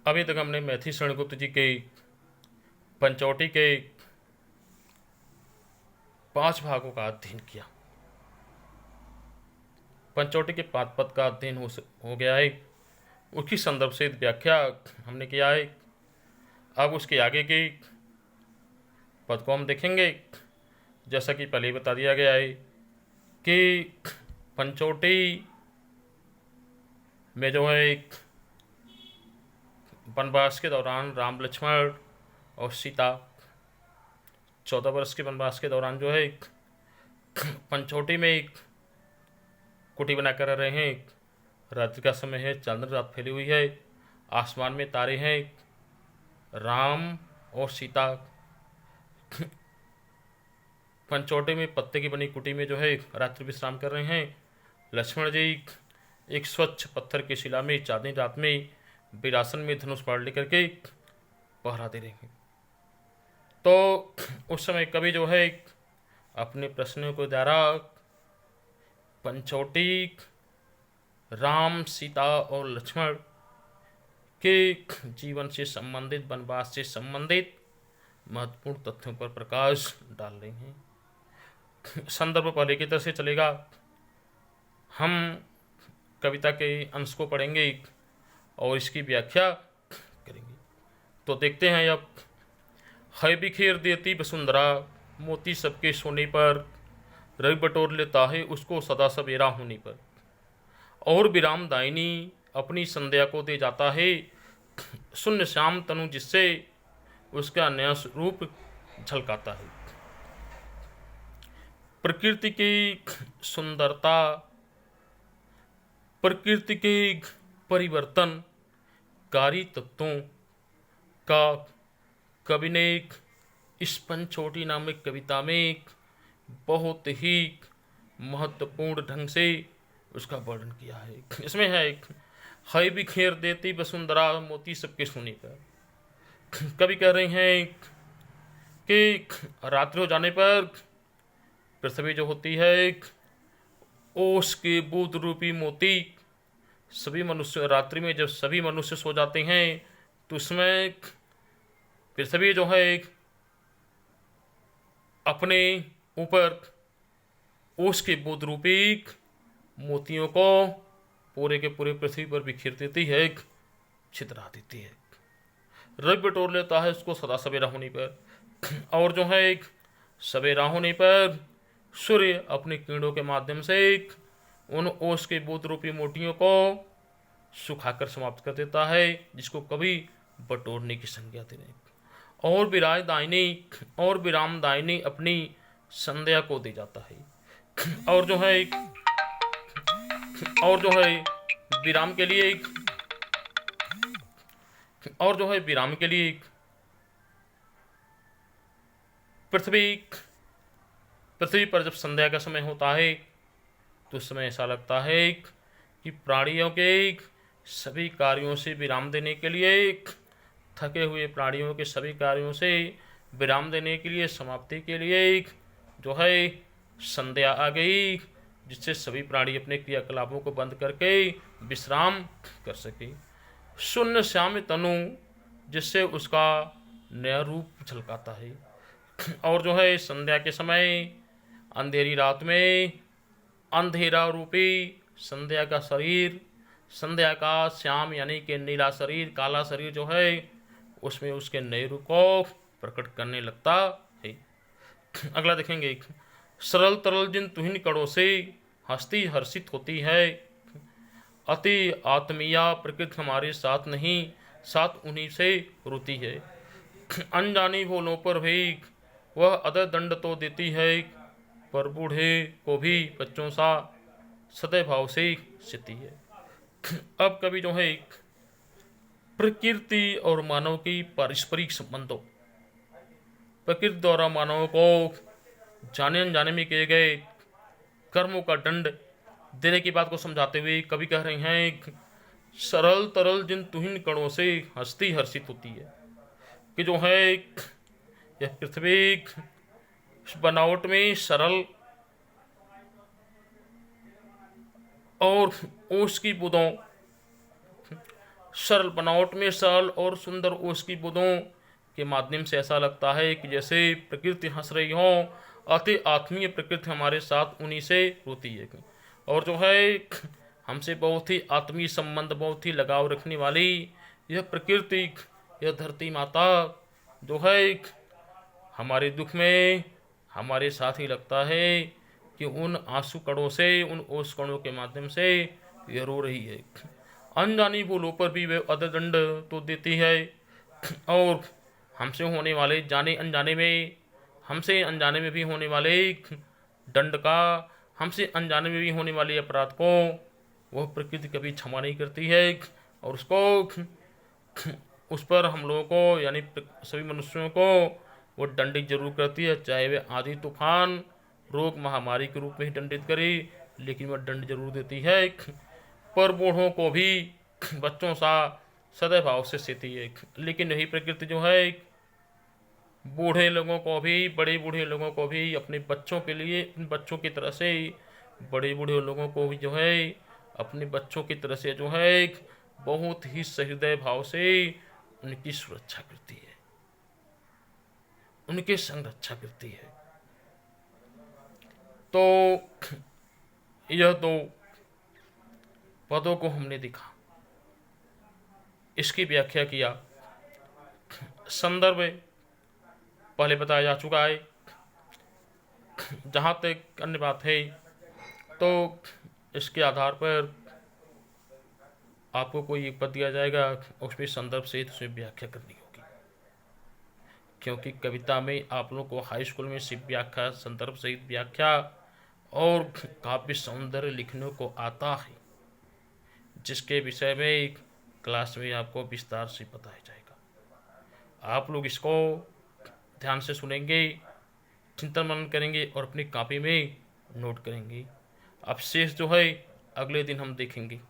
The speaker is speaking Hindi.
अभी तक हमने मैथिली शरण गुप्त जी के पंचवटी के 5 भागों का अध्ययन किया। पंचवटी के 5 पद का अध्ययन हो गया है। उसकी संदर्भ से व्याख्या हमने किया है। अब उसके आगे के पद को हम देखेंगे। जैसा कि पहले ही बता दिया गया है कि पंचवटी में जो है वनवास के दौरान राम लक्ष्मण और सीता 14 वर्ष के वनवास के दौरान जो है पंचवटी में एक कुटी बनाकर रह रहे हैं। रात्रि का समय है, चांदनी रात फैली हुई है, आसमान में तारे हैं। राम और सीता पंचवटी में पत्ते की बनी कुटी में जो है रात्रि विश्राम कर रहे हैं। लक्ष्मण जी एक स्वच्छ पत्थर की शिला में चांदनी रात में विरासन में धनुष बाढ़ लेकर के पहरा दे रहे हैं। तो उस समय कवि जो है अपने प्रश्नों के द्वारा पंचवटी, राम, सीता और लक्ष्मण के जीवन से संबंधित, वनवास से संबंधित महत्वपूर्ण तथ्यों पर प्रकाश डाल रहे हैं। संदर्भ पहले की तरह से चलेगा। हम कविता के अंश को पढ़ेंगे और इसकी व्याख्या करेंगे। तो देखते हैं अब। है बिखेर देती वसुंधरा, मोती सबके सोने पर, रवि बटोर लेता है उसको सदा सवेरा होने पर। और विराम दायिनी अपनी संध्या को दे जाता है, शून्य श्याम तनु जिससे उसका नया रूप झलकाता है। प्रकृति की सुंदरता, प्रकृति के परिवर्तनकारी तत्वों का कवि ने इस पंचवटी नामक कविता में बहुत ही महत्वपूर्ण ढंग से उसका वर्णन किया है। इसमें है बिखेर देती वसुंधरा, मोती सबके सोने पर। कवि कह रहे हैं कि रात्रि हो जाने पर पृथ्वी जो होती है ओस के बूंद रूपी मोती, सभी मनुष्य रात्रि में जब सभी मनुष्य सो जाते हैं तो उसमें पृथ्वी जो है अपने ऊपर ओस के बूंद रूपी मोतियों को पूरे के पूरे पृथ्वी पर बिखेर देती है, छितरा देती है। रवि बटोर लेता है उसको सदा सवेरा होने पर। और जो है सवेरा होने पर सूर्य अपनी किरणों के माध्यम से उन ओस के बूंद रूपी मोतियों को सुखाकर समाप्त कर देता है, जिसको कभी बटोरने की संज्ञा दे रहे। और विराम दायिनी अपनी संध्या को दे जाता है। और जो है विराम के लिए पृथ्वी पर जब संध्या का समय होता है तो उस समय ऐसा लगता है कि प्राणियों के सभी कार्यों से विराम देने के लिए, थके हुए प्राणियों के सभी कार्यों से विराम देने के लिए, समाप्ति के लिए जो है संध्या आ गई, जिससे सभी प्राणी अपने क्रियाकलापों को बंद करके विश्राम कर सके। शून्य श्याम तनु जिससे उसका नया रूप झलकाता है। और जो है संध्या के समय अंधेरी रात में अंधेरा रूपी संध्या का शरीर, संध्या का श्याम यानी कि नीला शरीर, काला शरीर जो है उसमें उसके नए रूप को प्रकट करने लगता है। अगला देखेंगे। सरल तरल जिन तुहिन कड़ों से हस्ती हर्षित होती है, अति आत्मीया प्रकृति हमारे साथ नहीं, साथ उन्हीं से रोती है। अनजानी भूलों पर भी वह अदर दंड तो देती है, पर बूढ़े को भी बच्चों सा सदैव भाव से सीती है। अब कवि जो है प्रकृति और मानव की पारस्परिक संबंधों, प्रकृति द्वारा मानव को जाने अनजाने में किए गए कर्मों का दंड देने की बात को समझाते हुए कवि कह रहे हैं, सरल तरल जिन तुहिन कणों से हस्ती हर्षित होती है। कि जो है यह पृथ्वी बनावट में सरल और ओस की बूंदों सरल बनावट में सरल और सुंदर ओस की बूंदों के माध्यम से ऐसा लगता है कि जैसे प्रकृति हंस रही हो। अति आत्मीय प्रकृति हमारे साथ उन्हीं से होती है और जो है हमसे बहुत ही आत्मीय संबंध, बहुत ही लगाव रखने वाली यह प्रकृति, यह धरती माता जो है हमारे दुख में हमारे साथ ही लगता है कि उन आंसू कणों से, उन ओस कणों के माध्यम से यह रो रही है। अनजानी बोलों पर भी वह अददंड तो देती है और हमसे होने वाले जाने अनजाने में, हमसे अनजाने में भी होने वाले दंड का, हमसे अनजाने में भी होने वाले अपराध को वह प्रकृति कभी क्षमा नहीं करती है और उस पर हम लोगों को यानी सभी मनुष्यों को वो दंडित जरूर करती है, चाहे वे आधी तूफान, रोग, महामारी के रूप में ही दंडित करे, लेकिन वह दंड जरूर देती है। पर बूढ़ों को भी बच्चों सा सदैव भाव से सेती है, लेकिन यही प्रकृति जो है बूढ़े लोगों को भी, बड़े बूढ़े लोगों को भी अपने बच्चों के लिए, बच्चों की तरह से, बड़े बूढ़े लोगों को भी जो है अपने बच्चों की तरह से जो है बहुत ही सहृदय भाव से उनकी सुरक्षा करती है, उनके संग रक्षा करती है। तो यह दो पदों को हमने देखा, इसकी व्याख्या किया। संदर्भ पहले बताया जा चुका है। जहाँ तक अन्य बात है तो इसके आधार पर आपको कोई एक पद दिया जाएगा, उसमें संदर्भ सहित उसमें व्याख्या करनी होगी, क्योंकि कविता में आप लोगों को हाई स्कूल में सिर्फ व्याख्या, संदर्भ सहित व्याख्या और काव्य सौंदर्य लिखने को आता है, जिसके विषय में क्लास में आपको विस्तार से बताया जाएगा। आप लोग इसको ध्यान से सुनेंगे, चिंतन मनन करेंगे और अपनी कॉपी में नोट करेंगे। अब शेष जो है अगले दिन हम देखेंगे।